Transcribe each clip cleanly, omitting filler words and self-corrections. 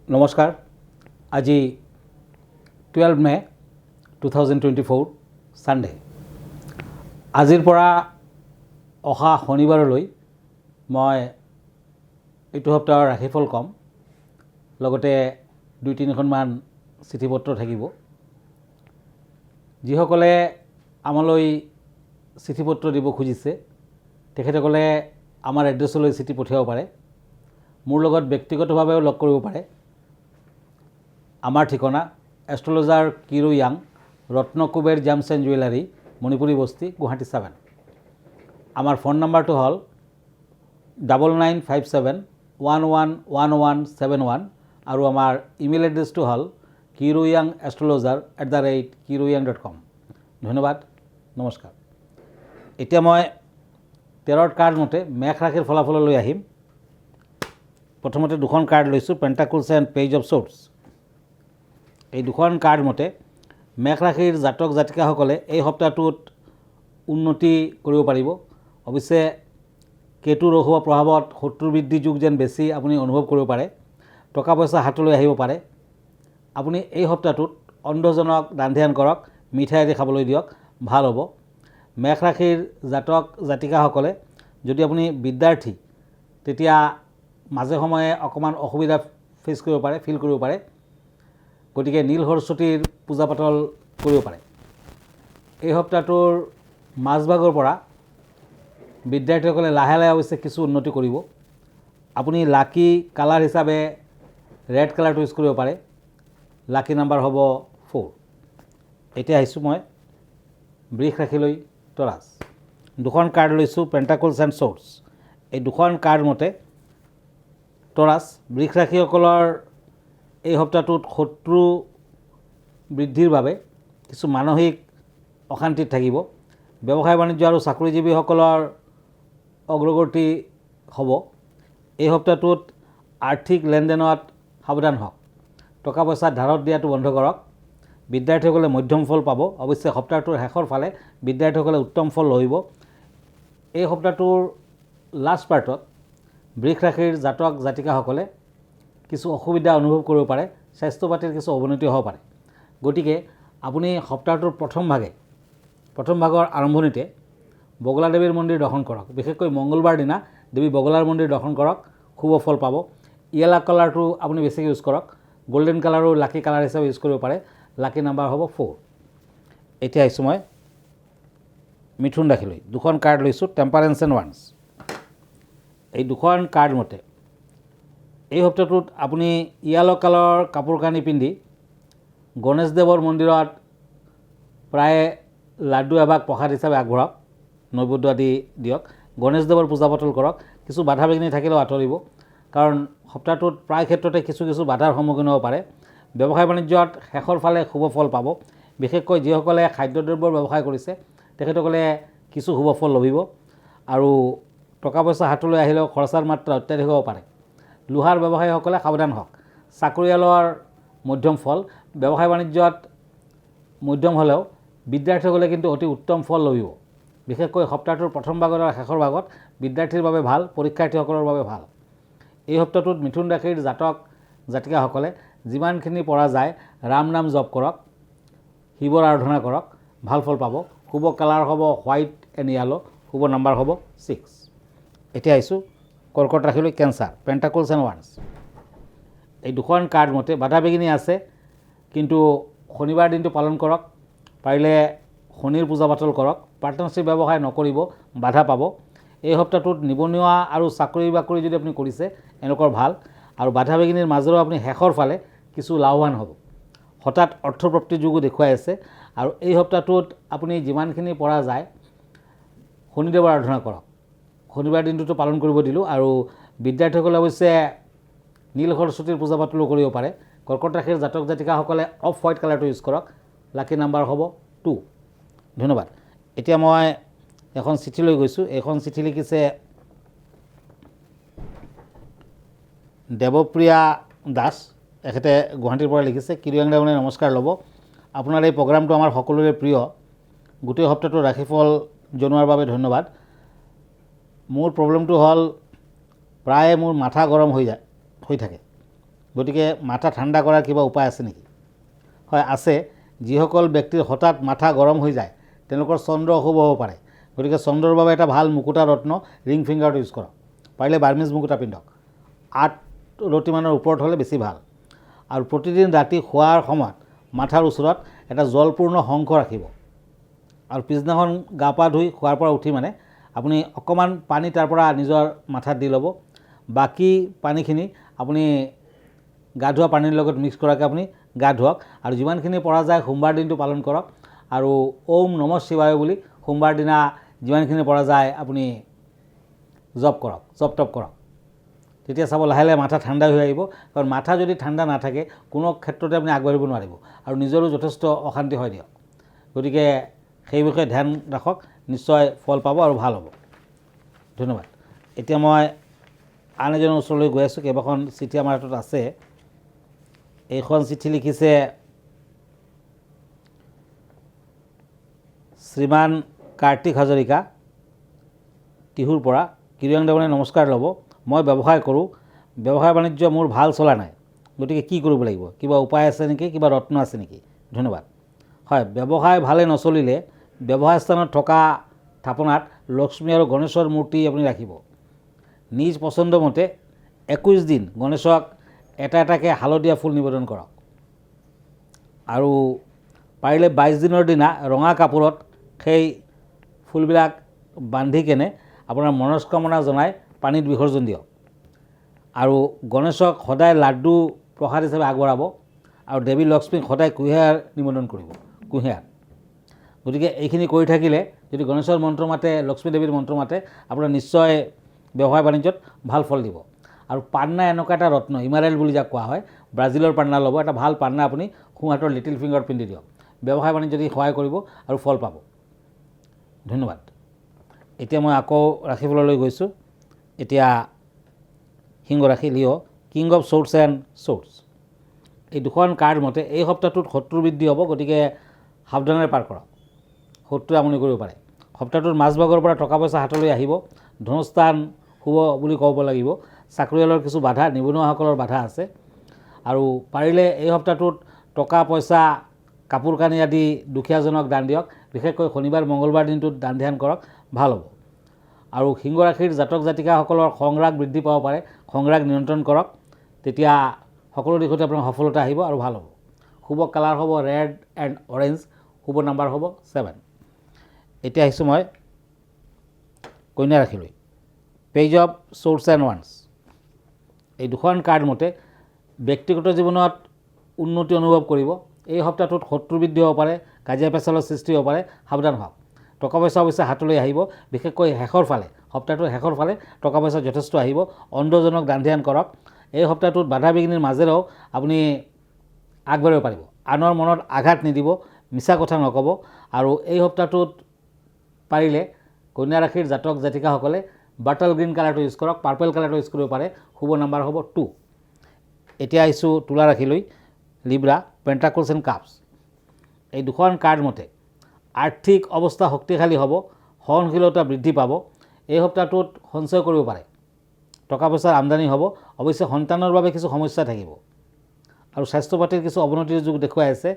নমস্কাৰ। আজি 12 মে 2024 সানডে। আজিৰ পৰা অহা শনিবাৰলৈ মই এইটো সপ্তাহৰ ৰাশিফল কম, লগতে 2-3খনমান চিঠিপত্ৰ থাকিব। যিসকলে আমালৈ চিঠিপত্ৰ দিব খুজিছে তেখেতসকলে আমাৰ এড্ৰেছলৈ চিঠি পঠিয়াব পাৰে। মোৰ লগত ব্যক্তিগতভাৱেও লগ কৰিব পাৰে। আমাৰ ঠিকনা astrologer Kiro Yang, Ratnakuber gems and jewellery, Manipuri Basti, Guwahati 7। আমাৰ ফোন নম্বৰটো হ'ল 9957111171 আৰু আমাৰ ইমেইল এড্ৰেছটো হ'ল kiroyangastrologer@kiroyang.com। ধন্যবাদ, নমস্কাৰ। এতিয়া মই তেৰট কাৰ্ড মতে মেষ ৰাশিৰ ফলাফললৈ আহিম। প্ৰথমতে দুখন কাৰ্ড লৈছোঁ, পেণ্টাকলছ এণ্ড পেজ অফ শ্বৰ্টছ। এই দুখন কাৰ্ড মতে মেষ ৰাশিৰ জাতক জাতিকাসকলে এই সপ্তাহটোত উন্নতি কৰিব পাৰিব। অৱশ্যে কেতু ৰহুৱা প্ৰভাৱত শত্ৰু বৃদ্ধি যুগ যেন বেছি আপুনি অনুভৱ কৰিব পাৰে। টকা পইচা হাতলৈ আহিব পাৰে। আপুনি এই সপ্তাহটোত অন্ধজনক দান ধ্যান কৰক, মিঠাই আদি খাবলৈ দিয়ক, ভাল হ'ব। মেষ ৰাশিৰ জাতক জাতিকাসকলে যদি আপুনি বিদ্যাৰ্থী তেতিয়া মাজে সময়ে অকণমান অসুবিধা ফিল কৰিব পাৰে। গতিকে নীল সৰস্বতীৰ পূজা পাতল কৰিব পাৰে। এই সপ্তাহটোৰ মাজভাগৰ পৰা বিদ্যাৰ্থীসকলে লাহে লাহে অৱশ্যে কিছু উন্নতি কৰিব। আপুনি লাকি কালাৰ হিচাপে ৰেড কালাৰটো ইউজ কৰিব পাৰে। লাকি নাম্বাৰ হ'ব 4। এতিয়া আহিছোঁ মই বৃষ ৰাশিলৈ, তৰাছ। দুখন কাৰ্ড লৈছোঁ, পেণ্টাকলছ এণ্ড শ্বৰ্টছ। এই দুখন কাৰ্ড মতে তৰাছ বৃষ ৰাশিসকলৰ এই সপ্তাহটোত শত্ৰু বৃদ্ধিৰ বাবে কিছু মানসিক অশান্তিত থাকিব। ব্যৱসায় বাণিজ্য আৰু চাকৰিজীৱীসকলৰ অগ্ৰগতি হ'ব। এই সপ্তাহটোত আৰ্থিক লেনদেনত সাৱধান হওক। টকা পইচা ধাৰত দিয়াটো বন্ধ কৰক। বিদ্যাৰ্থীসকলে মধ্যম ফল পাব। অৱশ্যে সপ্তাহটোৰ শেষৰ ফালে বিদ্যাৰ্থীসকলে উত্তম ফল লভিব। এই সপ্তাহটোৰ লাষ্ট পাৰ্টত বৃষ ৰাশিৰ জাতক জাতিকাসকলে কিছু অসুবিধা অনুভৱ কৰিব পাৰে। স্বাস্থ্য পাতিৰ কিছু অৱনতি হ'ব পাৰে। গতিকে আপুনি সপ্তাহটোৰ প্ৰথম ভাগৰ আৰম্ভণিতে বগলা দেৱীৰ মন্দিৰ দৰ্শন কৰক। বিশেষকৈ মংগলবাৰ দিনা দেৱী বগলাৰ মন্দিৰ দৰ্শন কৰক, শুভ ফল পাব। য়েল্লো কালাৰটো আপুনি বেছিকৈ ইউজ কৰক। গল্ডেন কালাৰো লাকি কালাৰ হিচাপে ইউজ কৰিব পাৰে। লাকি নাম্বাৰ হ'ব 4। এতিয়া আহিছোঁ মই মিথুন ৰাশিলৈ। দুখন কাৰ্ড লৈছোঁ, টেম্পাৰেন্স এণ্ড ওৱান্স। এই দুখন কাৰ্ড মতে এই সপ্তাহটোত আপুনি য়েল্লো কালাৰৰ কাপোৰ কানি পিন্ধি গণেশদেৱৰ মন্দিৰত প্ৰায় লাড্ডু এভাগ প্ৰসাদ হিচাপে আগবঢ়াওক, নৈবেদ্য আদি দিয়ক। গণেশদেৱৰ পূজা পাতল কৰক। কিছু বাধা বিঘিনি থাকিলেও আঁতৰিব, কাৰণ সপ্তাহটোত প্ৰায় ক্ষেত্ৰতে কিছু বাধাৰ সন্মুখীন হ'ব পাৰে। ব্যৱসায় বাণিজ্যত শেষৰ ফালে শুভ ফল পাব। বিশেষকৈ যিসকলে খাদ্যদ্ৰব্যৰ ব্যৱসায় কৰিছে তেখেতসকলে কিছু শুভ ফল লভিব। আৰু টকা পইচা হাতলৈ আহিলেও খৰচাৰ মাত্ৰা অত্যাধিক হ'ব পাৰে। লোহাৰ ব্যৱসায়ীসকলে সাৱধান হওক। চাকৰিয়ালৰ মধ্যম ফল। ব্যৱসায় বাণিজ্যত মধ্যম হ'লেও বিদ্যাৰ্থীসকলে কিন্তু অতি উত্তম ফল লভিব। বিশেষকৈ সপ্তাহটোৰ প্ৰথম ভাগত আৰু শেষৰ ভাগত বিদ্যাৰ্থীৰ বাবে ভাল, পৰীক্ষাৰ্থীসকলৰ বাবে ভাল। এই সপ্তাহটোত মিথুন ৰাশিৰ জাতক জাতিকাসকলে যিমানখিনি পৰা যায় ৰাম নাম জপ কৰক, শিৱৰ আৰাধনা কৰক, ভাল ফল পাব। শুভ কালাৰ হ'ব হোৱাইট এণ্ড য়েল্লো, শুভ নাম্বাৰ হ'ব 6। এতিয়া আহিছোঁ কৰ্কট ৰাশিলৈ, কেঞ্চাৰ, পেণ্টাকলছ এণ্ড ওৱান্স। এই দুখন কাৰ্ড মতে বাধা বিঘিনি আছে, কিন্তু শনিবাৰ দিনটো পালন কৰক। পাৰিলে শনিৰ পূজা পাতল কৰক। পাৰ্টনাৰশ্বিপ ব্যৱসায় নকৰিব, বাধা পাব। এই সপ্তাহটোত নিবনুৱা আৰু চাকৰি বাকৰি যদি আপুনি কৰিছে এনেকুৱা ভাল। আৰু বাধা বিঘিনিৰ মাজেৰেও আপুনি শেষৰ ফালে কিছু লাভৱান হ'ব। হঠাৎ অৰ্থপ্ৰাপ্তিৰ যোগো দেখুৱাই আছে। আৰু এই সপ্তাহটোত আপুনি যিমানখিনি পৰা যায় শনিদেৱৰ আৰাধনা কৰক। শনিবাৰ দিনটোতো পালন কৰিব দিলোঁ। আৰু বিদ্যাৰ্থীসকলে অৱশ্যে নীল সৰস্বতীৰ পূজা পাতলো কৰিব পাৰে। কৰ্কট ৰাশিৰ জাতক জাতিকাসকলে অফ হোৱাইট কালাৰটো ইউজ কৰক। লাকি নাম্বাৰ হ'ব 2। ধন্যবাদ। এতিয়া মই এখন চিঠি লৈ গৈছোঁ। এইখন চিঠি লিখিছে দেৱপ্ৰিয়া দাস। এখেতে গুৱাহাটীৰ পৰা লিখিছে। কিৰোয়াং ডাঙৰীয়া নমস্কাৰ ল'ব। আপোনাৰ এই প্ৰগ্ৰামটো আমাৰ সকলোৰে প্ৰিয়। গোটেই সপ্তাহটো ৰাশিফল জনোৱাৰ বাবে ধন্যবাদ। মোৰ প্ৰব্লেমটো হ'ল প্ৰায়ে মোৰ মাথা গৰম হৈ থাকে। গতিকে মাথা ঠাণ্ডা কৰাৰ কিবা উপায় আছে নেকি? হয়, আছে। যিসকল ব্যক্তিৰ হঠাৎ মাথা গৰম হৈ যায় তেওঁলোকৰ চন্দ্ৰ অশুভ হ'ব পাৰে। গতিকে চন্দ্ৰৰ বাবে এটা ভাল মুকুতা ৰত্ন ৰিং ফিংগাৰটো ইউজ কৰক। পাৰিলে বাৰ্মিজ মুকুতা পিন্ধক। 8 ৰতিমানৰ ওপৰত হ'লে বেছি ভাল। আৰু প্ৰতিদিন ৰাতি শোৱাৰ সময়ত মাথাৰ ওচৰত এটা জলপূৰ্ণ শংখ ৰাখিব। আৰু পিছদিনাখন গা পা ধুই শোৱাৰ পৰা উঠি মানে আপুনি অকণমান পানী তাৰ পৰা নিজৰ মাথাত দি ল'ব। বাকী পানীখিনি আপুনি গা ধোৱা পানীৰ লগত মিক্স কৰাকৈ আপুনি গা ধুৱক। আৰু যিমানখিনি পৰা যায় সোমবাৰ দিনটো পালন কৰক। আৰু ওম নমঃ শিৱায় বুলি সোমবাৰ দিনা যিমানখিনি পৰা যায় আপুনি জপ কৰক, জপ তপ কৰক। তেতিয়া চাব লাহে লাহে মাথা ঠাণ্ডা হৈ আহিব। কাৰণ মাথা যদি ঠাণ্ডা নাথাকে কোনো ক্ষেত্ৰতে আপুনি আগবাঢ়িব নোৱাৰিব আৰু নিজৰো যথেষ্ট অশান্তি হয় দিয়ক। গতিকে সেই বিষয়ে ধ্যান ৰাখক, নিশ্চয় ফল পাব আৰু ভাল হ'ব। ধন্যবাদ। এতিয়া মই আন এজনৰ ওচৰলৈ গৈ আছোঁ। কেইবাখন চিঠি আমাৰ হাতত আছে। এইখন চিঠি লিখিছে শ্ৰীমান কাৰ্তিক হাজৰিকা, টিহুৰ পৰা। কিৰিয়ং দেৱানে নমস্কাৰ ল'ব। মই ব্যৱসায় কৰোঁ, ব্যৱসায় বাণিজ্য মোৰ ভাল চলা নাই, গতিকে কি কৰিব লাগিব? কিবা উপায় আছে নেকি? কিবা ৰত্ন আছে নেকি? ধন্যবাদ। হয়, ব্যৱসায় ভালে নচলিলে ব্যৱসায় স্থানত থকা থাপনাত লক্ষ্মী আৰু গণেশৰ মূৰ্তি আপুনি ৰাখিব। নিজ পচন্দ মতে 21 দিন গণেশক এটা এটাকৈ হালধীয়া ফুল নিবেদন কৰক। আৰু পাৰিলে 22 দিনৰ দিনা ৰঙা কাপোৰত সেই ফুলবিলাক বান্ধি কেনে আপোনাৰ মনস্কামনা জনাই পানীত বিসৰ্জন দিয়ক। আৰু গণেশক সদায় লাড্ডু প্ৰসাদ হিচাপে আগবঢ়াব। আৰু দেৱী লক্ষ্মীক সদায় কুঁহিয়াৰ নিবেদন কৰিব, কুঁহিয়াৰ। গতিকে এইখিনি কৰি থাকিলে যদি গণেশৰ মন্ত্ৰ মাতে, লক্ষ্মী দেৱীৰ মন্ত্ৰ মাতে, আপোনাৰ নিশ্চয় ব্যৱসায় বাণিজ্যত ভাল ফল দিব। আৰু পান্না এনেকুৱা এটা ৰত্ন, ইমাৰেল বুলি যাক কোৱা হয়, ব্ৰাজিলৰ পান্না ল'ব। এটা ভাল পান্না আপুনি সোঁহাতৰ লিটিল ফিংগাৰত পিন্ধি দিয়ক। ব্যৱসায় বাণিজ্যত সহায় কৰিব আৰু ফল পাব। ধন্যবাদ। এতিয়া মই আকৌ ৰাশিফললৈ গৈছোঁ। এতিয়া সিংহ ৰাশি, Leo', king of swords and shorts. এই দুখন কাৰ্ড মতে এই সপ্তাহটোত শত্ৰু বৃদ্ধি হ'ব। গতিকে সাৱধানেৰে পাৰ কৰক, শত্ৰুৱে আমনি কৰিব পাৰে। সপ্তাহটোৰ মাজভাগৰ পৰা টকা পইচা হাতলৈ আহিব। ধনস্থান শুভ বুলি ক'ব লাগিব। চাকৰিয়ালৰ কিছু বাধা, নিবনুৱাসকলৰ বাধা আছে। আৰু পাৰিলে এই সপ্তাহটোত টকা পইচা, কাপোৰ কানি আদি দুখীয়াজনক দান দিয়ক। বিশেষকৈ শনিবাৰ মঙ্গলবাৰ দিনটোত দান ধ্যান কৰক, ভাল হ'ব। আৰু সিংহ ৰাশিৰ জাতক জাতিকাসকলৰ খংৰাগ বৃদ্ধি পাব পাৰে, খংৰাগ নিয়ন্ত্ৰণ কৰক। তেতিয়া সকলো দিশতে আপোনাৰ সফলতা আহিব আৰু ভাল হ'ব। শুভ কালাৰ হ'ব ৰেড এণ্ড অৰেঞ্জ। শুভ নাম্বাৰ হ'ব 7। এতিয়া আহিছোঁ মই কন্যা ৰাশিলৈ। পেজ অফ শ্বৰ্টছ এণ্ড ওৱান্স। এই দুখন কাৰ্ড মতে ব্যক্তিগত জীৱনত উন্নতি অনুভৱ কৰিব। এই সপ্তাহটোত শত্ৰু বৃদ্ধি হ'ব পাৰে, কাজিয়া পেচালৰ সৃষ্টি হ'ব পাৰে, সাৱধান হওক। টকা পইচা অৱশ্যে হাতলৈ আহিব। বিশেষকৈ শেষৰ ফালে, সপ্তাহটোৰ শেষৰ ফালে টকা পইচা যথেষ্ট আহিব। অন্ধজনক দান ধ্যান কৰক। এই সপ্তাহটোত বাধা বিঘিনিৰ মাজেৰেও আপুনি আগবাঢ়িব পাৰিব। আনৰ মনত আঘাত নিদিব, মিছা কথা নক'ব। আৰু এই সপ্তাহটোত পাৰিলে কন্যা ৰাশিৰ জাতক জাতিকাসকলে বাটল গ্ৰীণ কালাৰটো ইউজ কৰক, পাৰ্পল কালাৰটো ইউজ কৰিব পাৰে। শুভ নাম্বাৰ হ'ব 2। এতিয়া আহিছোঁ তুলা ৰাশিলৈ। Libra, pentacles and cups. এই দুখন কাৰ্ড মতে আৰ্থিক অৱস্থা শক্তিশালী হ'ব, সহনশীলতা বৃদ্ধি পাব। এই সপ্তাহটোত সঞ্চয় কৰিব পাৰে, টকা পইচাৰ আমদানি হ'ব। অৱশ্যে সন্তানৰ বাবে কিছু সমস্যা থাকিব। আৰু স্বাস্থ্য পাতিৰ কিছু অৱনতিৰ যুগ দেখুৱাই আছে।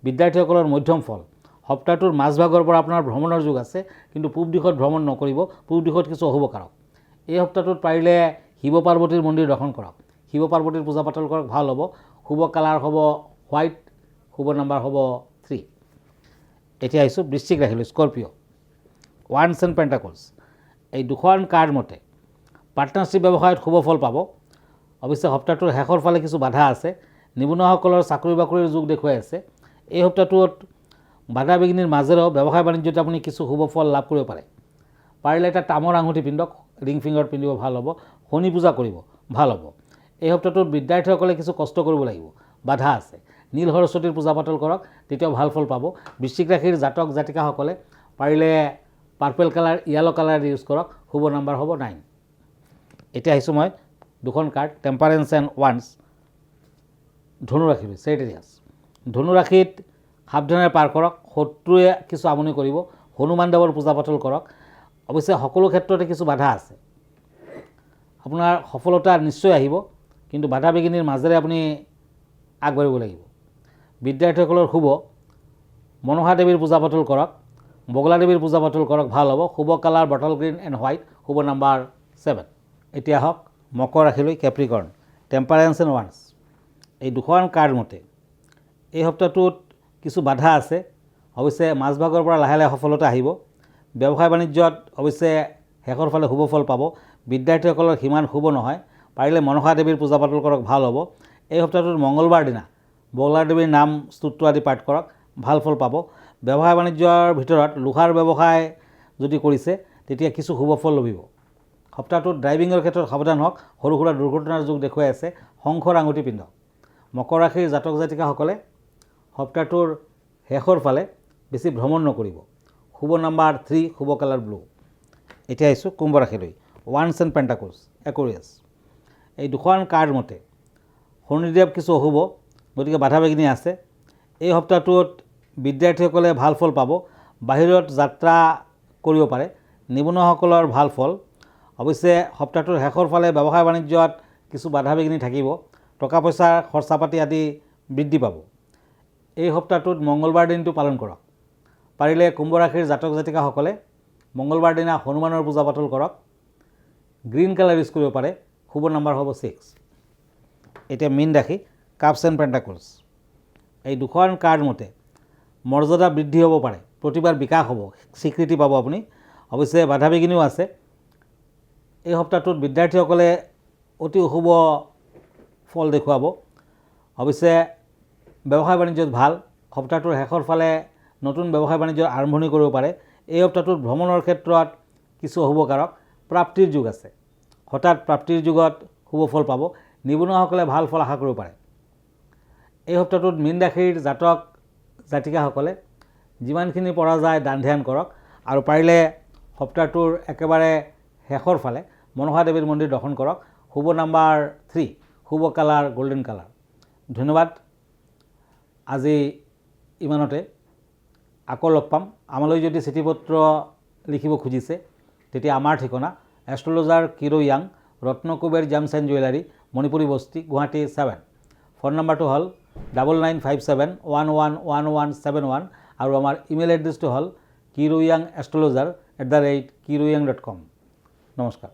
বিদ্যাৰ্থীসকলৰ মধ্যম ফল। সপ্তাহটোৰ মাজভাগৰ পৰা আপোনাৰ ভ্ৰমণৰ যুগ আছে, কিন্তু পূব দিশত ভ্ৰমণ নকৰিব। পূব দিশত কিছু অশুভ কাৰক। এই সপ্তাহটোত পাৰিলে শিৱ পাৰ্বতীৰ মন্দিৰ দৰ্শন কৰক, শিৱ পাৰ্বতীৰ পূজা পাতল কৰক, ভাল হ'ব। শুভ কালাৰ হ'ব হোৱাইট। শুভ নাম্বাৰ হ'ব 3। এতিয়া আহিছোঁ বৃশ্চিক ৰাশিলৈ, স্কৰপিঅ'। ওৱান্স এণ্ড পেণ্টাকলছ। এই দুখন কাৰ্ড মতে পাৰ্টনাৰশ্বিপ ব্যৱসায়ত শুভ ফল পাব। অৱশ্যে সপ্তাহটোৰ শেষৰ ফালে কিছু বাধা আছে। নিবনুৱাসকলৰ চাকৰি বাকৰিৰ যুগ দেখুৱাই আছে। এই সপ্তাহটোত বাধা বিঘিনিৰ মাজেৰেও ব্যৱসায় বাণিজ্যত আপুনি কিছু শুভ ফল লাভ কৰিব পাৰে। পাৰিলে এটা তামৰ আঙুঠি পিন্ধক, ৰিং ফিংগাৰত পিন্ধিব, ভাল হ'ব। শনি পূজা কৰিব, ভাল হ'ব। এই সপ্তাহটোত বিদ্যাৰ্থীসকলে কিছু কষ্ট কৰিব লাগিব, বাধা আছে। নীল সৰস্বতীৰ পূজা পাতল কৰক, তেতিয়াও ভাল ফল পাব। বৃশ্চিক ৰাশিৰ জাতক জাতিকাসকলে পাৰিলে purple colour, yellow colour use কৰক। শুভ নাম্বাৰ হ'ব 9। এতিয়া আহিছোঁ মই দুখন কাৰ্ড, টেম্পাৰেন্স এণ্ড ওৱান্স। ধনুৰাশিলৈ, ছেজিটেৰিয়াছ। ধনুৰাশিত সাৱধানেৰে পাৰ কৰক। শত্ৰুৱে কিছু আমনি কৰিব। হনুমান দেৱৰ পূজা পাতল কৰক। অৱশ্যে সকলো ক্ষেত্ৰতে কিছু বাধা আছে। আপোনাৰ সফলতা নিশ্চয় আহিব। কিন্তু বাধা বিঘিনিৰ মাজেৰে আপুনি আগবাঢ়িব লাগিব। বিদ্যাৰ্থীসকলৰ শুভ মনসা দেৱীৰ পূজা পাতল কৰক, বগলা দেৱীৰ পূজা পাতল কৰক, ভাল হ'ব। শুভ colour bottle green and white, শুভ নাম্বাৰ 7। এতিয়া আহক মকৰ ৰাশিলৈ, কেপ্ৰিকৰ্ণ, টেম্পাৰেন্স এণ্ড ওৱান্স। এই দুখন কাৰ্ড মতে এই সপ্তাহটোত কিছু বাধা আছে, অৱশ্যে মাজভাগৰ পৰা লাহে লাহে সফলতা আহিব। ব্যৱসায় বাণিজ্যত অৱশ্যে শেষৰ ফালে শুভ ফল পাব। বিদ্যাৰ্থীসকলৰ সিমান শুভ নহয়, পাৰিলে মনসা দেৱীৰ পূজা পাতল কৰক, ভাল হ'ব। এই সপ্তাহটোত মংগলবাৰ দিনা বগলা দেৱীৰ নাম স্তোত্ৰ আদি পাঠ কৰক, ভাল ফল পাব। ব্যৱসায় বাণিজ্যৰ ভিতৰত লোহাৰ ব্যৱসায় যদি কৰিছে তেতিয়া কিছু শুভ ফল লভিব। সপ্তাহটোত ড্ৰাইভিঙৰ ক্ষেত্ৰত সাৱধান হওক, সৰু সুৰা দুৰ্ঘটনাৰ যোগ দেখুৱাই আছে। শংখৰ আঙুঠি পিন্ধক। মকৰ ৰাশিৰ জাতক জাতিকাসকলে সপ্তাহটোৰ শেষৰ ফালে বেছি ভ্ৰমণ নকৰিব। শুভ নাম্বাৰ 3, শুভ কালাৰ ব্লু। এতিয়া আহিছোঁ কুম্ভ ৰাশিলৈ, ওৱান্স এণ্ড পেণ্টাকলছ, একুৰিয়াছ। এই দুখন কাৰ্ড মতে শনিদেৱ কিছু অশুভ, গতিকে বাধা বিঘিনি আছে। এই সপ্তাহটোত বিদ্যাৰ্থীসকলে ভাল ফল পাব। বাহিৰত যাত্ৰা কৰিব পাৰে। নিবনুৱাসকলৰ ভাল ফল। অৱশ্যে সপ্তাহটোৰ শেষৰ ফালে ব্যৱসায় বাণিজ্যত কিছু বাধা বিঘিনি থাকিব। টকা পইচাৰ খৰচা পাতি আদি বৃদ্ধি পাব। এই সপ্তাহটোত মংগলবাৰ দিনটো পালন কৰক। পাৰিলে কুম্ভ ৰাশিৰ জাতক জাতিকাসকলে মংগলবাৰ দিনা হনুমানৰ পূজা পাতল কৰক। গ্ৰীণ কালাৰ ইউজ কৰিব পাৰে। শুভ নাম্বাৰ হ'ব 6। এতিয়া মীন ৰাশি, কাপছ এণ্ড পেণ্টাকলছ। এই দুখন কাৰ্ড মতে মৰ্যাদা বৃদ্ধি হ'ব পাৰে, প্ৰতিভাৰ বিকাশ হ'ব, স্বীকৃতি পাব আপুনি। অৱশ্যে বাধা বিঘিনিও আছে। এই সপ্তাহটোত বিদ্যাৰ্থীসকলে অতি অশুভ ফল দেখুৱাব। অৱশ্যে ব্যৱসায় বাণিজ্যত ভাল। সপ্তাহটোৰ শেষৰ ফালে নতুন ব্যৱসায় বাণিজ্যৰ আৰম্ভণি কৰিব পাৰে। এই সপ্তাহটোত ভ্ৰমণৰ ক্ষেত্ৰত কিছু অশুভ কাৰক, প্ৰাপ্তিৰ যুগ আছে। হঠাৎ প্ৰাপ্তিৰ যুগত শুভ ফল পাব। নিবনুৱাসকলে ভাল ফল আশা কৰিব পাৰে। এই সপ্তাহটোত মীন ৰাশিৰ জাতক জাতিকাসকলে যিমানখিনি পৰা যায় দান ধ্যান কৰক, আৰু পাৰিলে সপ্তাহটোৰ একেবাৰে শেষৰ ফালে মনসা দেৱীৰ মন্দিৰ দৰ্শন কৰক। শুভ নাম্বাৰ 3, শুভ কালাৰ গোল্ডেন কালাৰ। ধন্যবাদ। আজি ইমানতে। আকৌ লগ পাম। আমালৈ যদি চিঠি পত্ৰ লিখিব খুজিছে তেতিয়া আমাৰ ঠিকনা astrologer Kiro Yang, Ratnakuber gems and jewellery, Manipuri Basti, Guwahati 7। Phone নম্বৰটো হ'ল 9957111171 আৰু আমাৰ ইমেইল এড্ৰেছটো হ'ল kiroyangastrologer@kiroyang.com। নমস্কাৰ।